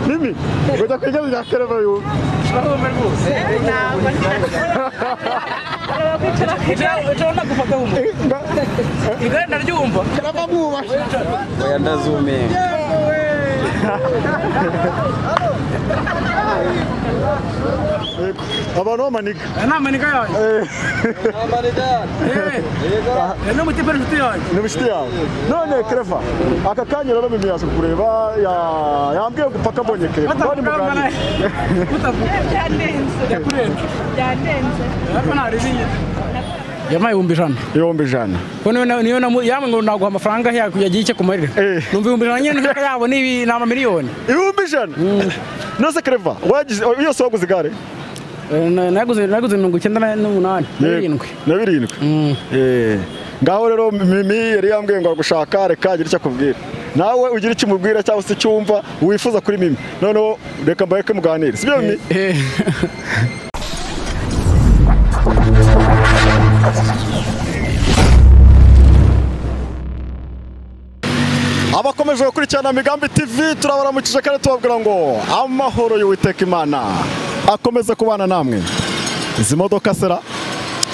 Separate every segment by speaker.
Speaker 1: Mimi ngoja kwiga bya Kereva yu
Speaker 2: Urabona rwose ntabwo Ujona gufata umu Igare ndaryumva
Speaker 1: Kereva buba
Speaker 3: Oya ndazume
Speaker 1: abantu bamaniga
Speaker 2: Namaniga yawe No mutipe nshuti yawe
Speaker 1: ni mushiti yawe none Kereva aka kanya rero Mimi yaje kureba yambwiye gupaka mbonye Kereva bari mugani
Speaker 2: Yamaye 100
Speaker 1: 100
Speaker 2: niyo yamwe ngo naguha amafaranga yagiye icyo kumarira numva 100 nyine yabo ni nama miliyoni
Speaker 1: 100 nose Kereva wagize yose waguze igare
Speaker 2: naguze 98
Speaker 1: ngaho rero Mimi yari yambwiye ngo gushaka reka agira icyo akubwira nawe ugira icyo umubwira cyangwa se cyumva wifuza kuri Mimi noneho reka mbaye muganire sibyo Mimi abakomeje gukurikirana Migambi TV turabaramukije kandi tubabwira ngo amahoro y'Uwiteka Imana akomeze kubana namwe izi modoka sera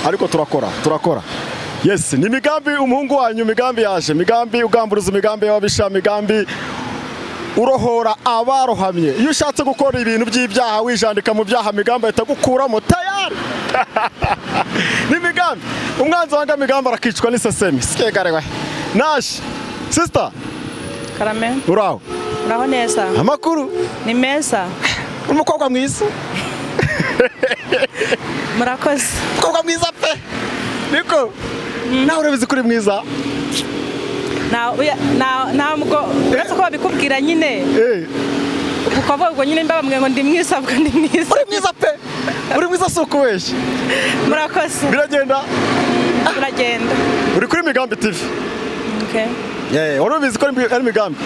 Speaker 1: ariko turakora yes ni Migambi umuhungu wanyu Migambi yaje Migambi ugamburuza Migambi y'ababisha Migambi urohora abarohamye iyo ushatse gukora ibintu by'ibyaha wijandika mu byaha Migambi ahita gukuramo tayari ni Migambi umwanzi wanga Migambi arakicwa n'isesemi sikegarewe nashi sister
Speaker 4: Karame
Speaker 1: uraho
Speaker 4: neza
Speaker 1: amakuru
Speaker 4: ni meza
Speaker 1: umukobwa mwiza
Speaker 4: murakoze
Speaker 1: umukobwa mwiza pe niko nawe urabizi kuri mwiza
Speaker 4: ntabwo uretse ko babikubwira nyine ukavuga ngo nyine mbabamwe ngo ndi mwiza ubwo ndi mwiza
Speaker 1: uri mwiza pe uri mwiza si ukubeshya
Speaker 4: murakoze
Speaker 1: biragenda uri kuri Migambi TV wari ubizi ko ari Migambi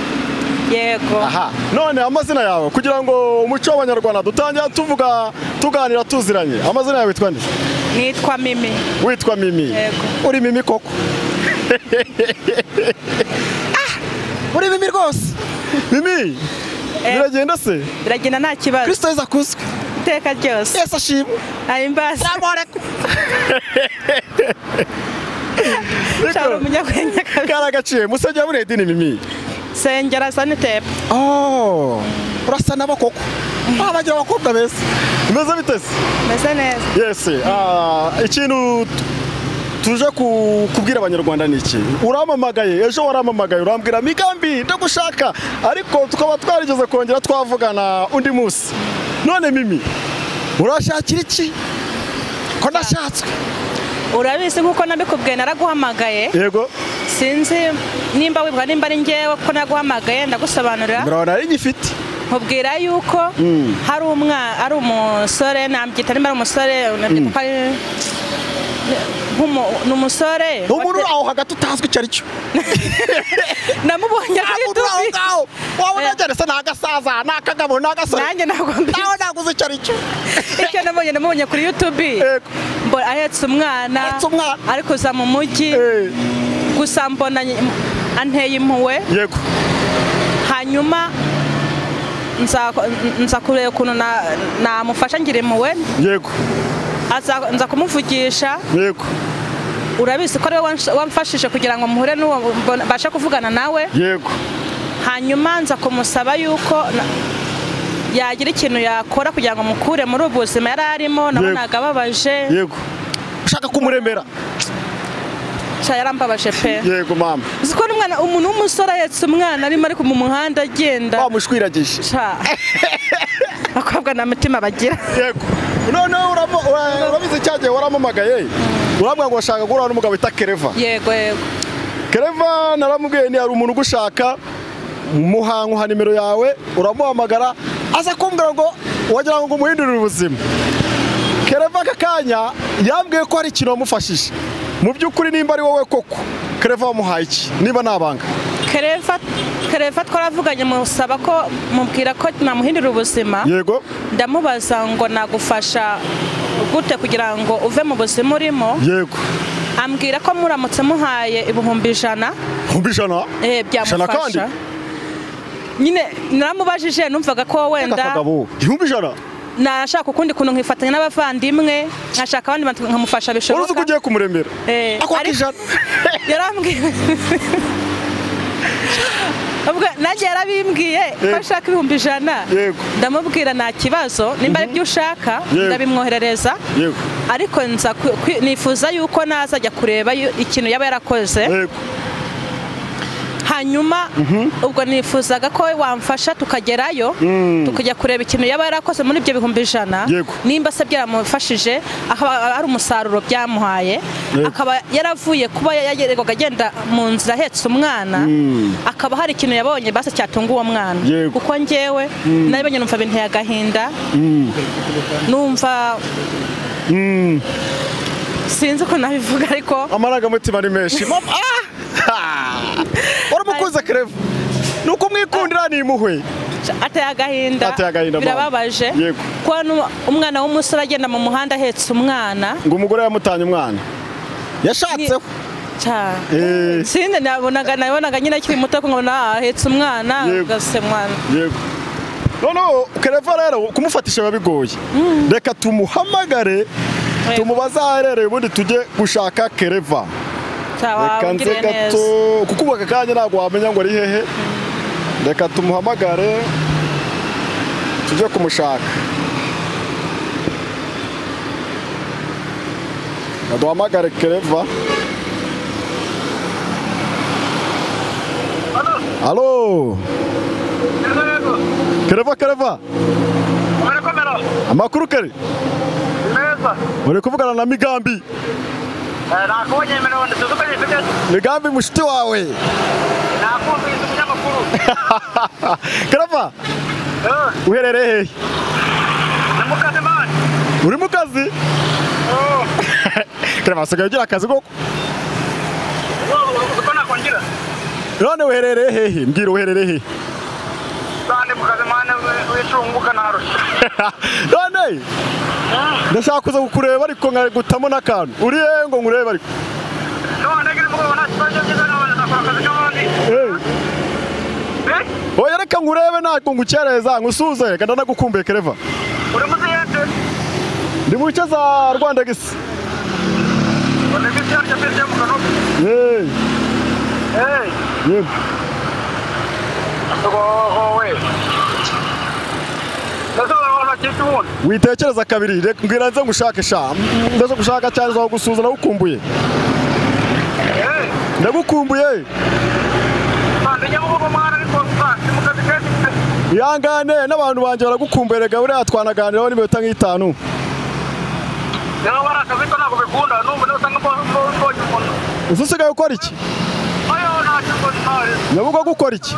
Speaker 4: yego
Speaker 1: aha none amazina yawe kugira ngo umuco w'abanyarwanda dutangira tuganira tuziranye amazina yawe witwa nde
Speaker 4: nitwa Mimi
Speaker 1: witwa Mimi
Speaker 4: yego
Speaker 1: uri Mimi koko uri Mimi rwose Mimi biragenda se
Speaker 4: biragenda nta kibazo
Speaker 1: Kristo yeza kuswe
Speaker 4: iteka ryose
Speaker 1: Yesu ashimwe
Speaker 4: ayimbasa Charo munyagwenya
Speaker 1: karagaciye musajya muri edini Mimi
Speaker 4: sengera sanitepe
Speaker 1: urasa nabo koko abagira abakobwa beza imeze bitese
Speaker 4: meze neza
Speaker 1: yes ikintu tuje kubwira abanyarwanda niki uramamagaye ejo waramamagaye urambwira Migambi ndagushaka ariko tukaba twarigeze kongera twavugana undi munsi none Mimi urashakira iki ko ndashatswe
Speaker 4: urabizi nkuko nabikubwiye naraguhamagaye
Speaker 1: yego
Speaker 4: sinzi nimba wibuka nimba ari ngewe ko naguhamagaye ndagusobanurira
Speaker 1: murabona ari gifite
Speaker 4: nkubwira yuko ari umusore nambyita nimba ari umusore n'umusore
Speaker 1: umuntu aho hagati utazwi icyo ari cyo
Speaker 4: namubonye kuri YouTube
Speaker 1: wabona cyane se nagasaza nakagabo nagasore
Speaker 4: nanjye ntabwo mbizi
Speaker 1: naho naguze icyo ari cyo
Speaker 4: icyo namubonye kuri YouTube mbona ahetse umwana ariko uza mu mujyi gusa mbona anteye impuhwe
Speaker 1: yego
Speaker 4: hanyuma nza kureba ukuntu namufasha ngira impuhwe
Speaker 1: yego
Speaker 4: nza kumuvugisha
Speaker 1: yego
Speaker 4: urabizi ko ariwe wamfashije kugira ngo muhure n'uwo bashe kuvugana nawe
Speaker 1: yego
Speaker 4: hanyuma nza kumusaba yuko yagira ikintu yakora kugira ngo mukure muri ubu buzima yari arimo nabonaga ababaje
Speaker 1: yego ushaka kumuremera
Speaker 4: yarambabaje pe
Speaker 1: yego mama
Speaker 4: uziko umuntu w'umusore ahetse umwana arimo ariko mu muhanda agenda
Speaker 1: wamushwiragije
Speaker 4: bakobwa nta mutima bagira
Speaker 1: yego none urabizi cyagiye waramamagaye urambwira ngo washaka guhura n'umugabo wita Kereva
Speaker 4: yego
Speaker 1: Kereva naramubwiye ni hari umuntu ugushaka muhanguha nimero yawe uramuhamagara aza kumbwira ngo wagira ngo umuhindurire ubuzima Kereva aka kanya yambwiye ko hari ikintu wamufashije mu by'ukuri nimba ari wowe koko Kereva wamuhaye iki niba nabanga
Speaker 4: Kereva twaravuganye musaba ko mubwira ko namuhindurira ubuzima
Speaker 1: yego
Speaker 4: ndamubaza ngo nagufasha gute kugira ngo uve mu buzima urimo
Speaker 1: yego
Speaker 4: ambwira ko muramutse muhaye ibihumbi 100
Speaker 1: byamufasha
Speaker 4: nyine naramubajije numvaga ko wenda
Speaker 1: ihumbi ijana
Speaker 4: nashaka ukundi kuntu nkifatanya n'abavandimwe nkashaka abandi bantu nkamufasha bishoboka
Speaker 1: uruzi ko ugiye kumuremera
Speaker 4: yarambwiye ubwo nanjye yarabimbwiye ko ashaka 100 ndamubwira nta kibazo nimba ari byo ushaka ndabimwoherereza ariko nifuza yuko nazajya kureba ikintu yaba yarakoze hanyuma ubwo nifuzaga ko wamfasha tukagerayo tukajya kureba ikintu yaba yarakoze muri ibyo 100 nimba se byaramufashije akaba ari umusaruro byamuhaye akaba yaravuye kuba yagererwaga agenda mu nzira ahetse umwana akaba hari ikintu yabonye base cyatunga uwo mwana kuko njyewe nabibonye numva binteye agahinda numva sinzi uko nabivuga ariko
Speaker 1: amarangamutima ni menshi uramukuza Claver nuko mwikundira ni impuhwe
Speaker 4: ateye agahinda birababaje kuba umwana w'umusore agenda mu muhanda ahetse umwana
Speaker 1: ngo umugore yamutanye umwana yashatseho
Speaker 4: sinde nabonaga nyine akiri muto ko nkabona ahetse umwana ugase mwana
Speaker 1: noneho Claver rero kumufatisha biba bigoye reka tumuhamagare tumubaze aherereye ubundi tujye gushaka Claver reka nze gato kuko ubu aka kanya ntabwo wamenya ngo ari hehe reka tumuhamagare tujye kumushaka duhamagare Claver alo Claver amakuru kare uri kuvugana na Migambi Migambi mushiti wawe Claver uherereye hehe uri mu kazi Claver asigaye ugira akazi koko none uherereye hehe mbwira uherereye hehe none ndashaka kuza kukureba ariko nkagutamo n'akantu uri hehe ngo nkurebe ariko oya reka nkurebe ntabwo ngukereza ngusuze reka ndanagukumbuye Claver ndi mu bice za Rwanda gisi witekereza kabiri reka mbwira nze ngushake sha ndazo gushaka cyane zo gusuza nagukumbuye ndagukumbuye yangane n'abantu banje baragukumbuye rega uriya twanaganiraho n'iminota nk'itanu usigaye ukora iki nabuga gukora iki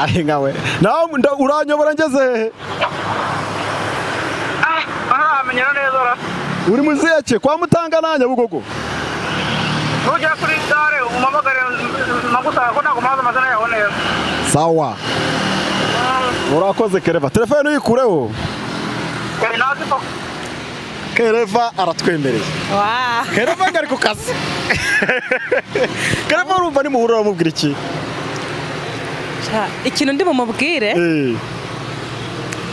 Speaker 1: ari ngawe nawe uranyobora ngeze hehe uri muziyeke kwa Mutanga na Nyabugogo
Speaker 5: ujya kuri gare umamagare magusaka ko nako maza mazana yaho neza
Speaker 1: sawa urakoze Claver telefone uyikureho Claver aratwemereye Claver ngari ku kazi Claver urumva ni muhurura mubwira iki
Speaker 4: ikintu ndi mumubwire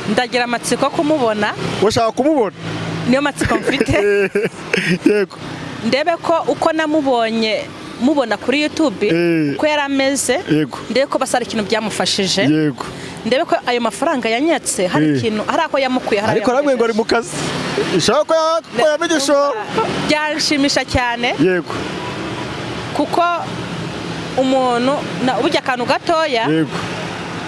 Speaker 4: ndagira amatsiko kumubona
Speaker 1: ushaka kumubona
Speaker 4: niyo matsiko mfite
Speaker 1: yego
Speaker 4: ndebe ko uko namubonye mubona kuri YouTube ko yarameze ndebe ko basara ikintu byamufashije
Speaker 1: yego
Speaker 4: ndebe ko ayo mafaranga yanyatse hari ikintu hari ako yamukuye hari
Speaker 1: ariko namwe ngo ari mu kazi ishaka ko yabigisho
Speaker 4: byanshimisha cyane
Speaker 1: yego
Speaker 4: kuko umuntu burya akantu gatoya yego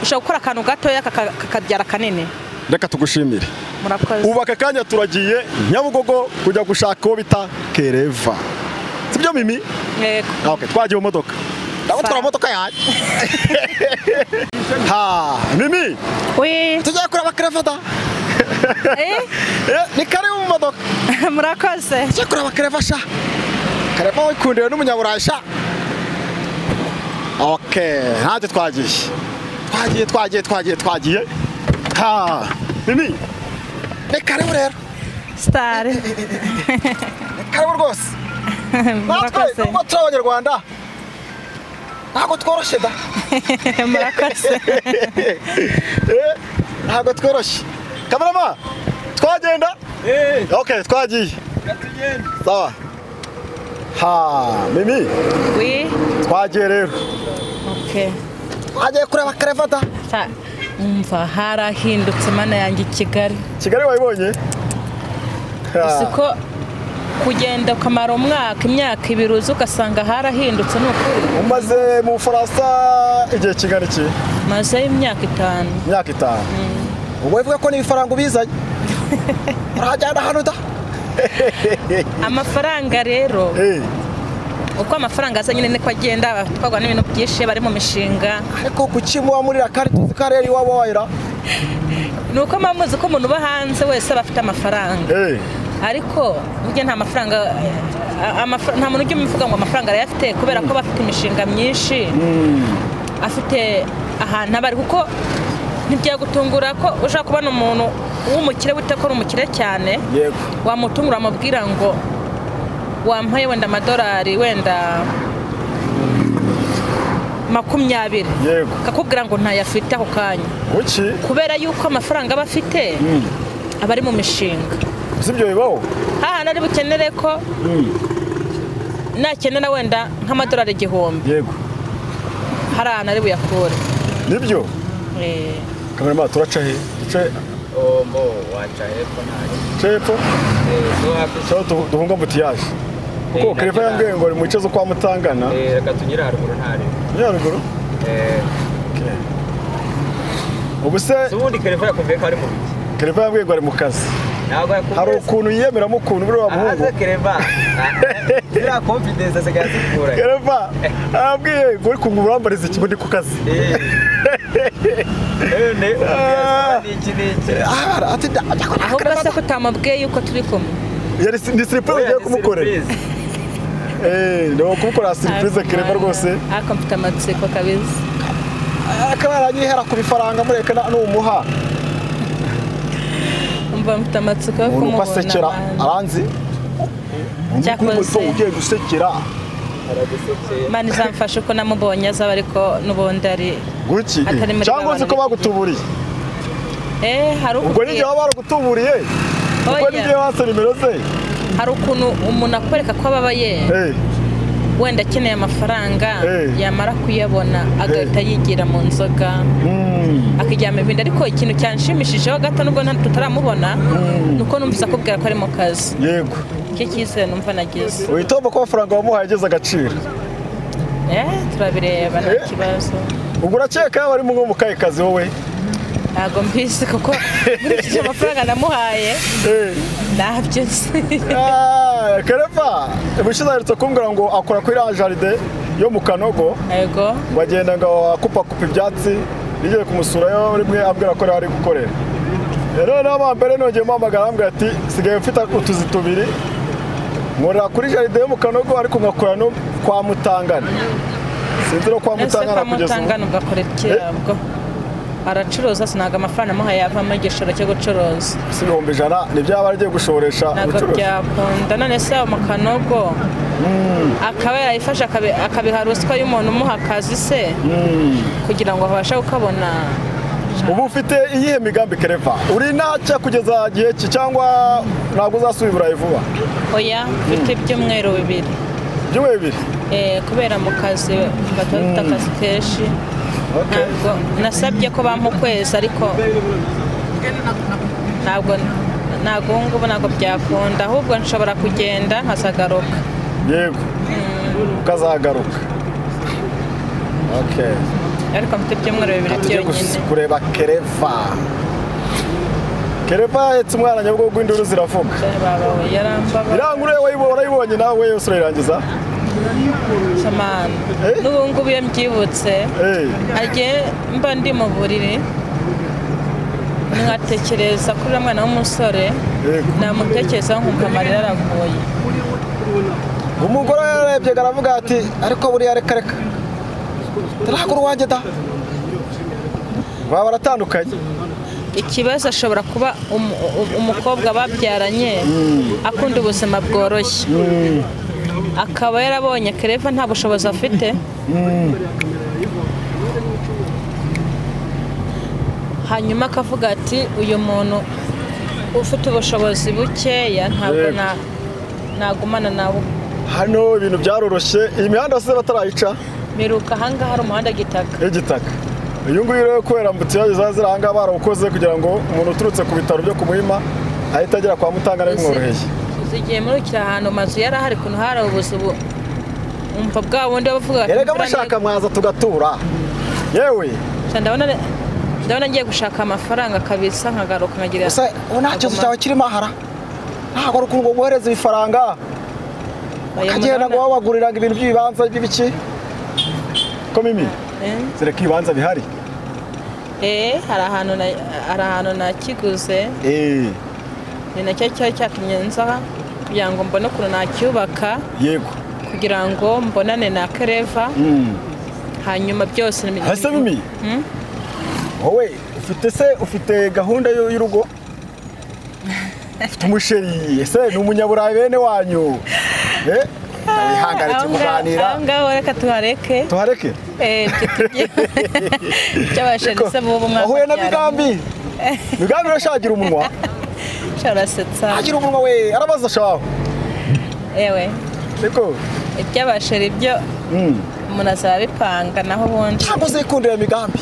Speaker 4: ushaka gukora akantu gatoya kakabyara kanini
Speaker 1: reka tugushimire
Speaker 4: murakoze
Speaker 1: ubu aka kanya turagiye Nyabugogo kujya gushaka uwo bita Claver sibyo Mimi
Speaker 4: yego
Speaker 1: okay twagiye mu modoka ndabutwara modoka yaje ha Mimi tujya kureba Claver da ni kare mu modoka
Speaker 4: murakoze
Speaker 1: tujya kureba Claver sha Claver wikundiwe n'umunyaburayi sha okay hande twagiye ha Mimi ni kare rero
Speaker 4: star
Speaker 1: kare rwose natwe n'umuco w'Abanyarwanda ntabwo tworoshye da
Speaker 4: murakoze
Speaker 1: ntabwo tworoshye kamerama twagenda okay twagiye sawa Mimi
Speaker 4: oui
Speaker 1: twagiye rero
Speaker 4: okay
Speaker 1: twagiye kureba Claver da
Speaker 4: umva harahindutse mana yanjye Kigali
Speaker 1: wayibonye
Speaker 4: siko kugenda ukamara umwaka imyaka ibiri ugasanga harahindutse n'ukuri
Speaker 1: umaze mu Faransa igihe kingana iki
Speaker 4: maze imyaka 5
Speaker 1: ubwo bivuga ko n'ibifaranga ubizanye urajyana hano da
Speaker 4: amafaranga rero uko amafaranga aza nyine niko agenda twagwa n'ibintu byinshi bari mu mishinga
Speaker 1: ariko kukimuwa muri rakari tuzi ko ari iwabo wayira
Speaker 4: nuko mamuzi ko umuntu uba hanze wese bafite amafaranga ariko burya nta mafaranga nta muntu ujya umuvuga ngo amafaranga arayafite kubera ko bafite imishinga myinshi afite ahantu abari kuko ntibyagutungura ko ushaka kubona umuntu w'umukire wita ko ari umukire cyane wamutungura amubwira ngo wampaye wenda amadolari wenda 20 kakubwira ngo ntayafite ako kanya kubera yuko amafaranga aba afite aba ari mu mishinga
Speaker 1: sibyo bibaho
Speaker 4: hahana ari bukenere ko nakenera wenda nk'amadolari 1,000 hari ahantu ari buyakure
Speaker 1: nibyo kamerama turaca he
Speaker 3: waca hepfo
Speaker 1: hepfo duhunga mbutiyaje kuko Claver yambwiye ngo ari mu cyezo kwa Mutangana
Speaker 3: reka tunyire haruguru
Speaker 1: haruguru ubu se
Speaker 3: ubundi Claver yakumviye ko ari mu biki
Speaker 1: Claver yambwiye ngo ari mu kazi hari ukuntu yiyemeramo ukuntu buri wa muhungu
Speaker 3: Claver ira confidence asigaye azikura
Speaker 1: Claver abwiye ngo uri kumurambariza ikigo ndi ku kazi
Speaker 4: ahubwo se kutamubwiye yuko turi kumwe
Speaker 1: yari ni surprise ugiye kumukorera no kumukora surprise Claver rwose
Speaker 4: akamfite amatsiko kabizi
Speaker 1: akaba aranyihera ku bifaranga mureka n'umuha
Speaker 4: umva mfite amatsiko yo
Speaker 1: kumubona upasekera aranzi cyakoze ugiye gusekera
Speaker 4: mani zamfashe uko namubonye azaba ariko n'ubundi ari
Speaker 1: guki cyangwa uzi ko bagutuburiye
Speaker 4: hari
Speaker 1: ubwo n'igihe baba baragutuburiye ubwo n'igihe basa nimero ze
Speaker 4: hari ukuntu umuntu akwereka ko ababaye wenda akeneye amafaranga yamara kuyabona agahita yigira mu nzoga akijyama ibindi ariko ikintu cyanshimishijeho gato nubwo tutaramubona nuko numvise akubwira ko ari mu kazi
Speaker 1: yego
Speaker 4: icyo cyizere numva nagize
Speaker 1: witomba ko amafaranga wamuhaye ageze agaciro
Speaker 4: turabireba nta kibazo
Speaker 1: ubwo urakeka yaba ari mu kahe kazi wowe
Speaker 4: ntabwo mbizi kuko muri iki amafaranga namuhaye ntabyo nzi
Speaker 1: Claver ubushize aherutse kumbwira ngo akora kuri la jaride yo mu Kanogo
Speaker 4: yego
Speaker 1: bagenda ngo akupakupa ibyatsi bigiye kumusurayo rimwe abwira ko ari gukorera rero n'abambere nongeye muhamagara ambwira ati sigaye mfite utuzi tubiri nkorera kuri jaride yo mu Kanogo ariko ngakora no kwa Mutangana sinzi no kwa Mutangana kugeza
Speaker 4: Mutangana ugakora ikirabwo aracuruza sinaga amafaranga amuhaye yavamo igishoro cyo gucuruza
Speaker 1: si 100 nibyo yaba agiye gushoresha
Speaker 4: ubucuruzi byakunda none se mu Kanogo akaba yarayifasha akabiha ruswa y'umuntu umuha akazi se kugira ngo abashe kukabona
Speaker 1: ubu ufite iyihe migambi Claver uri nacya kugeza gihe ki cyangwa ntabwo uzasubira vuba
Speaker 4: oya mfite ibyumweru 2 kubera mu kazi batafite akazi kenshi ntabwo nasabye ko bampa ukwezi ariko ntabwo ngubu ntabwo byakunda ahubwo nshobora kugenda nkazagaruka
Speaker 1: yego ukazagaruka
Speaker 4: ariko mfite ibyumweru 2 byonyine
Speaker 1: kureba Claver yetse umwana Nyabugogo induru ziravuga irangure wayibonye nawe yose urayirangiza
Speaker 4: samana n'ubu ngubu iyo mbyibutse agiye mba ndi mu buriri nkatekereza kuri uriya mwana w'umusore namutekerezaho nkumva amarira aravuye
Speaker 1: umugore yarebye aravuga ati ariko buriya reka turahagura uwanjye da baba baratandukanye
Speaker 4: ikibazo ashobora kuba umukobwa babyaranye akunda ubuzima bworoshye akaba yarabonye Kereva nta bushobozi afite hanyuma akavuga ati uyu muntu ufite ubushobozi bukeya ntabwo nagumana nawe
Speaker 1: hano ibintu byaroroshye iyi mihanda se batarayica
Speaker 4: miruka ahangaha hari umuhanda
Speaker 1: w'igitaka uyu nguyu rero kubera mbutiyaje zazira ahangaha barawukoze kugira ngo umuntu uturutse ku bitaro byo ku Muhima ahita agera kwa Mutangana bimworoheye
Speaker 4: zigiye murukira ahantu mazu yari ahari kuntu hari ubuzu umva bwa wundi bavuga
Speaker 1: erega mushaka mwaza tugatura yewe
Speaker 4: ndabona ngiye gushaka amafaranga kabisa nkagaruka nkagira
Speaker 1: gusa nta kibazo cyawe kirimo ahara ntabwo ari ukuntu guhereza ibifaranga ukagenda ngo wabaguriraga ibintu by'ibibanza by'ibiki ko Mimi zireka ibibanza bihari
Speaker 4: hari ahantu nakiguze ni nacyo cyari cyatumye nza kugira ngo mbone ukuntu nacyubaka
Speaker 1: yego
Speaker 4: kugira ngo mbonane na Kereva hanyuma byose
Speaker 1: hase Mimi wowe ufite gahunda y'urugo ufite umusheri ese ni umunyaburayi bene wanyu wihangane kuganira
Speaker 4: ngaho reka tuhareke cyabasheri se bubu mwaka
Speaker 1: wahuye na Migambi urashagira umunwa
Speaker 4: cyarasetsa
Speaker 1: agira umunwa we arabaza shaho
Speaker 4: ewe
Speaker 1: niko
Speaker 4: ibyabasheri byo umuntu azaba bipanga naho ubundi
Speaker 1: ntabwo uzikundira Migambi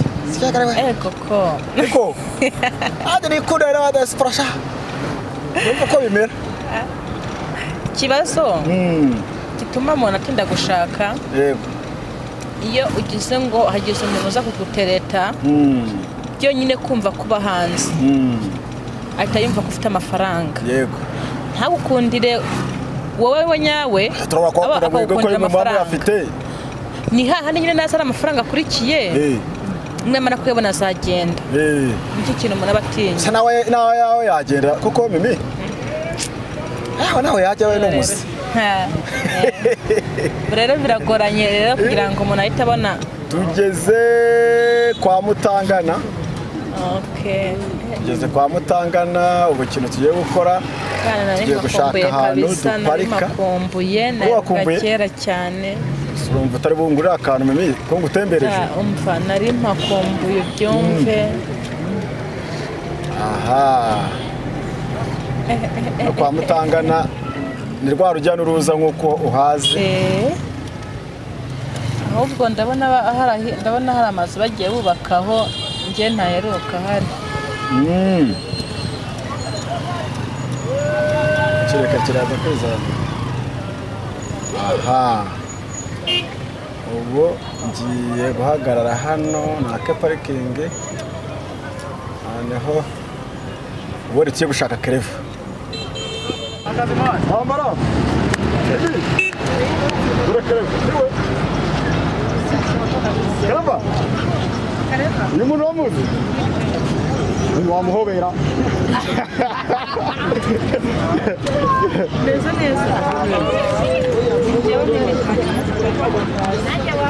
Speaker 4: koko
Speaker 1: niko ade nikundira n'abadasipurasha numva ko bimera
Speaker 4: ikibazo gituma umuntu atinda gushaka
Speaker 1: yego
Speaker 4: iyo ugize ngo hagize umuntu uza kugutereta byonyine kumva kuba hanze ahita yumva ko ufite amafaranga
Speaker 1: yego
Speaker 4: ntagukundire wowe nyawe
Speaker 1: akagukundira amafaranga
Speaker 4: ni hahandi nyine naza ari amafaranga akurikiye mwemana kuyabona azagenda nicyo kintu umuntu aba atinya
Speaker 1: nawe yawe yagenda kuko Mimi nawe yajya we n'umuzi
Speaker 4: rero biragoranye rero kugira ngo umuntu ahite abona
Speaker 1: tugeze kwa Mutangana tugeze kwa Mutangana ubu ikintu tugiye gukora tugiye gushaka ahantu duparika
Speaker 4: nakumbuye kera cyane
Speaker 1: urumva utari bungurira akantu Mimi ko ngutembereje
Speaker 4: umva nari mpakumbuye byumve
Speaker 1: aha no kwa Mutangana ni rwa rujya n'uruza nk'uko uhazi
Speaker 4: ahubwo ndabona hari amazu bagiye bubakaho njye ntaheruka hari
Speaker 1: kireka kiraza kwizana aha ubu ngiye guhagarara hano nake parikingi noneho ubu tugiye gushaka Kereva amara Kereva uyu muntu wamuzi wamuhobera
Speaker 4: neza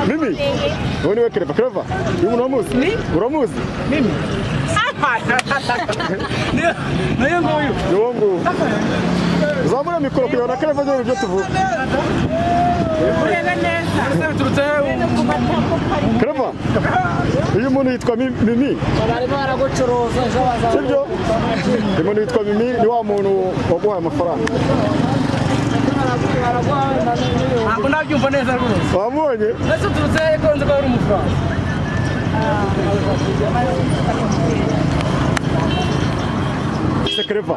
Speaker 1: Mimi ubu niwe Kereva uyu muntu wamuzi uramuzi
Speaker 2: Mimi niyo nguyu
Speaker 1: uzamura mikoro kugira ngo Kereva agere ibyo tuvuga Kereva uyu muntu yitwa Mimi
Speaker 3: barimo baragucuruza
Speaker 1: sibyo uyu muntu yitwa Mimi ni wa muntu waguhaye amafaranga
Speaker 2: ntabwo nabyumva neza rwose
Speaker 1: wamubonye
Speaker 2: ese uturutse ko nzi ko ari umufaransa
Speaker 1: Kereva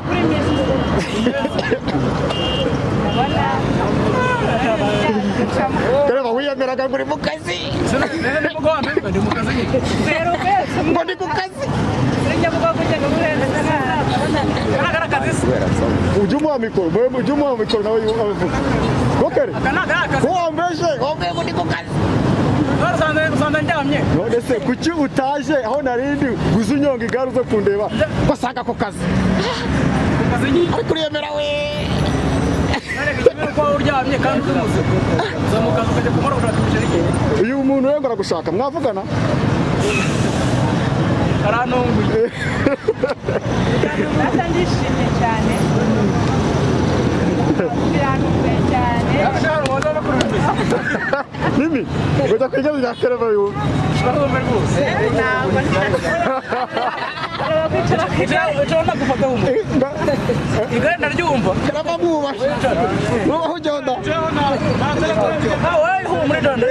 Speaker 1: Kereva wiyemeraga ngo uri mu kazi ngo ndi ku kazi ujya umuha mikoro nawe abivuga kokere ko wambeshe wambwiye ngo ndi ku kazi none se kuki utaje aho narindi guza unyonga igare uze kundeba basanga ku kazi ariko uriyemera we uyu muntu rero aragushaka mwavugana
Speaker 4: ndishimye cyane
Speaker 1: Mimi ngoja kwiga bya Kereva yu
Speaker 2: igenda ryumva
Speaker 1: Kereva muba muba ujyonda
Speaker 2: muri Rwanda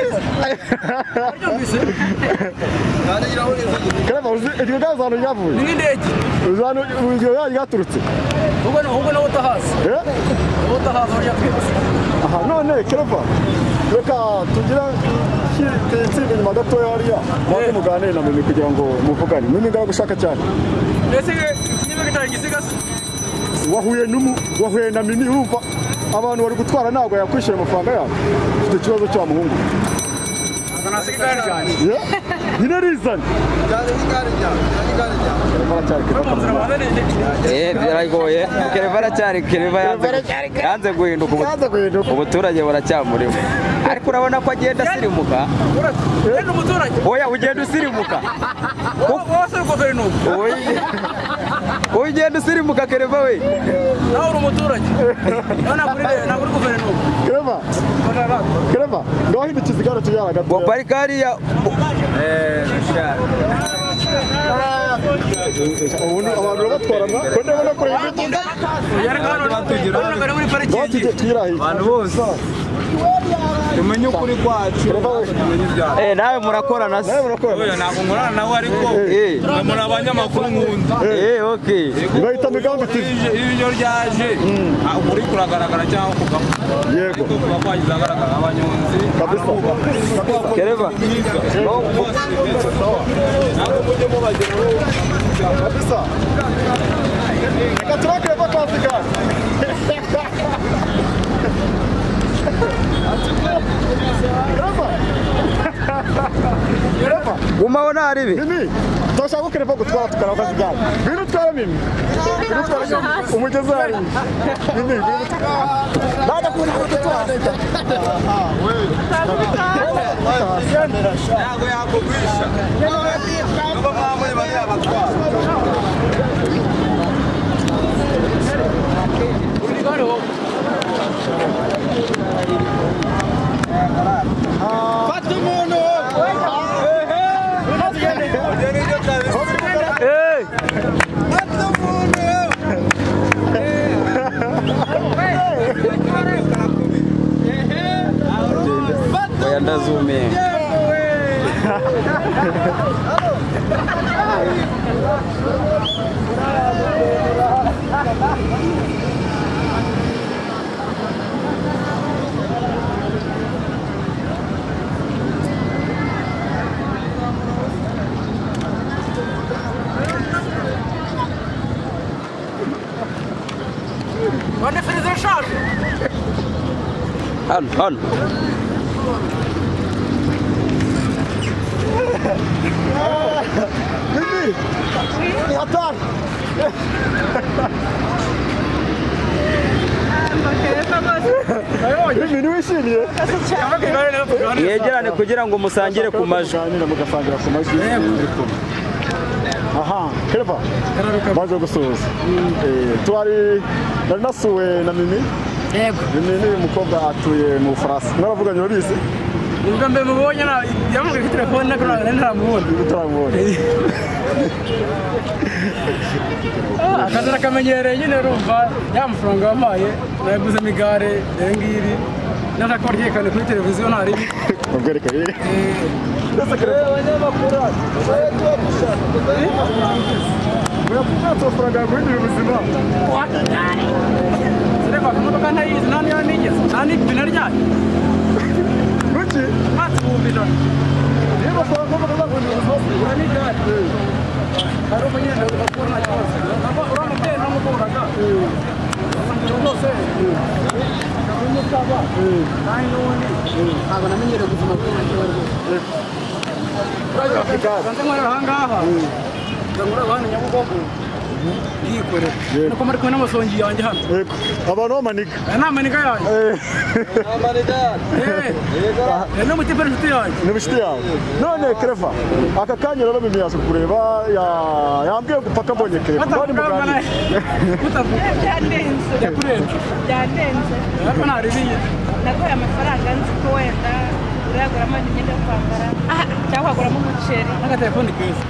Speaker 1: Kereva uzi iryo gazano ryavuye
Speaker 2: n'indege
Speaker 1: uzano iryo yaturutse
Speaker 2: ubwo no utahazi
Speaker 1: aha none Kereva reka tugira kitsinda nyuma gatoya hariya maze muganire na Mimi kugira ngo muvugane Mimi ndagushaka cyane
Speaker 2: mbese niba gitari gisigase
Speaker 1: wahuye na Mimi urumva abantu bari gutwara ntabwo yakwishyura amafaranga yabo ufite ikibazo cya muhungu nyine rizana
Speaker 3: biragoye Kereva aracyari Kereva yanze guhinduka ubuturage buracyamurimo ariko urabona ko agenda asirimuka oya ugenda usirimuka
Speaker 2: wose guverinoma
Speaker 3: ugenda usirimuka Kereva we
Speaker 2: nawe uri umuturage ntabwo uri guverinoma
Speaker 1: Kereva ndahindukiza igare tujyana gato
Speaker 3: parika hariya
Speaker 1: ubundi abantu batwarana ko ndabona ko
Speaker 3: abantu bose tumenye ukuri kwacu nawe murakorana se
Speaker 6: ntabwo nkorana nawe ariko muri abanyamakuru nkunda
Speaker 1: bahita Migambi TV
Speaker 6: iyo ryaje uri kuragaragara cyangwa kugamo
Speaker 1: yego
Speaker 6: kuba kwagize agaragara abanyonzi
Speaker 3: Kereva
Speaker 6: ntabwo mujye mubageraho
Speaker 1: kabisa reka turakireva twasigana
Speaker 3: gumaho ntaribi
Speaker 1: Mimi turashaka ko Kereva gutwara tukaraho kazigana bino utwara Mimi umugezi hari Mimi nada kuna gutwara
Speaker 6: ntabwo yakugwisha niba mwamuri bari abatwara
Speaker 1: fata umuntu
Speaker 3: oya ndazumiye
Speaker 2: Wanne finish the shot.
Speaker 3: hano
Speaker 1: Mimi ni hatari Mimi niwishimiye
Speaker 3: yegerane kugira ngo musangire ku majwi
Speaker 1: mugasangira ku majwi aha Kereva baje gusuhuza nari nasuwe na Mimi
Speaker 2: Yego.
Speaker 1: Mimi ni umukobwa atuye mu Bufaransa mwaravuganye urabizi
Speaker 2: ubwo mbe mubonye na yamubwiye kuri telefone nako ntaramubona
Speaker 1: utaramubona
Speaker 2: akazana kamenyereye nyine urumva ya mafaranga wampaye nayaguzemo igare dore ngiri nashaka ko ryekane kuri televiziyo ntaribi
Speaker 1: ubwereka rero amafaranga yaguhindura ubuzima
Speaker 2: sireka imodoka ntayizi nta niyo nigeze nta n'ipine ryayo
Speaker 1: kuki
Speaker 2: ntacyo ibihumbi ijana
Speaker 1: niyo amafaranga yaguhindura ubuzima
Speaker 2: ura n'igare hari umunyenda ugakora nta kibazo uriya mubyeyi namukuraga rwose akabimusaba kandi n'ubundi ntabwo namenyereye ubuzima bwe nta kibazo rwose nkorera aha ngaha nza nkorera hano Nyabugogo yikorera nuko muri kumwe n'amasongi yanjye hano
Speaker 1: yego abantu b'amaniga
Speaker 2: nta maniga yanjye no mutipe n'inshuti yanjye
Speaker 1: ni inshuti yawe none Clever aka kanya rero Mimi yaje kureba yambwiye gupaka mbonye Clever bari mugani
Speaker 4: byandenze byandenze
Speaker 2: ariko ntaribiye
Speaker 4: nagoye amafaranga nzi ko wenda uraguramo imyenda yo kwambara cyangwa waguramo umuceri
Speaker 2: n'agatelefoni keza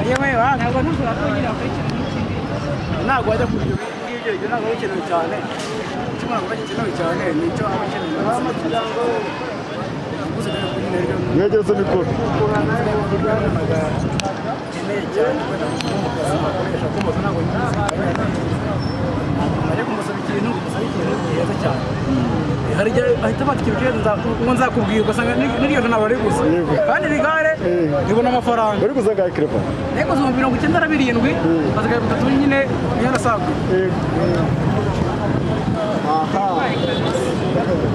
Speaker 2: yewe
Speaker 4: ntabwo ntushobora ko nyine wakora ikintu nk'ikindi
Speaker 2: ntabwo wajya kuri ibyo ngibyo ibyo ntabwo bikenewe cyane icyo ntabwo gikenewe cyane ni icyo aba akeneye
Speaker 1: mwegereze mikoro
Speaker 2: ukeneye cyane akoresha kumuza ntabwo ajya kumusaba ikintu giheza cyane hari igihe ahita afata ikintu cyiza ngo nzakubwira ugasanga n'iryo ntabwo ari gusa kandi iri gare ribona amafaranga
Speaker 1: uri guza ngahe Clever
Speaker 2: ntego zo 97 hasigaye 3 nyine niyo nasaga
Speaker 1: aha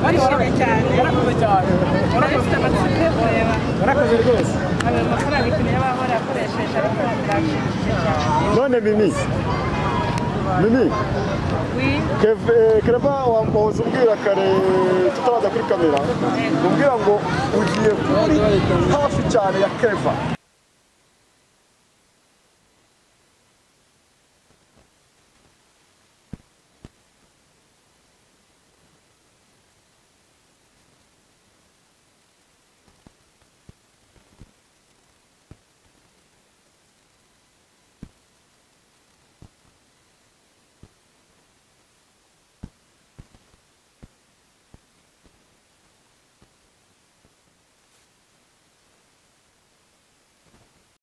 Speaker 4: barishimye cyane
Speaker 2: barakoze cyane
Speaker 4: barafite amatsiko yo kureba
Speaker 2: barakoze rwose
Speaker 4: ayo mafaranga ikintu y'abahora yakoresheje ariko birashimishije cyane
Speaker 1: none Mimi Clever wamuhoza ubwira kare tutabaza kuri kamera umbwira ngo ugiye kuri hafi cyane ya Clever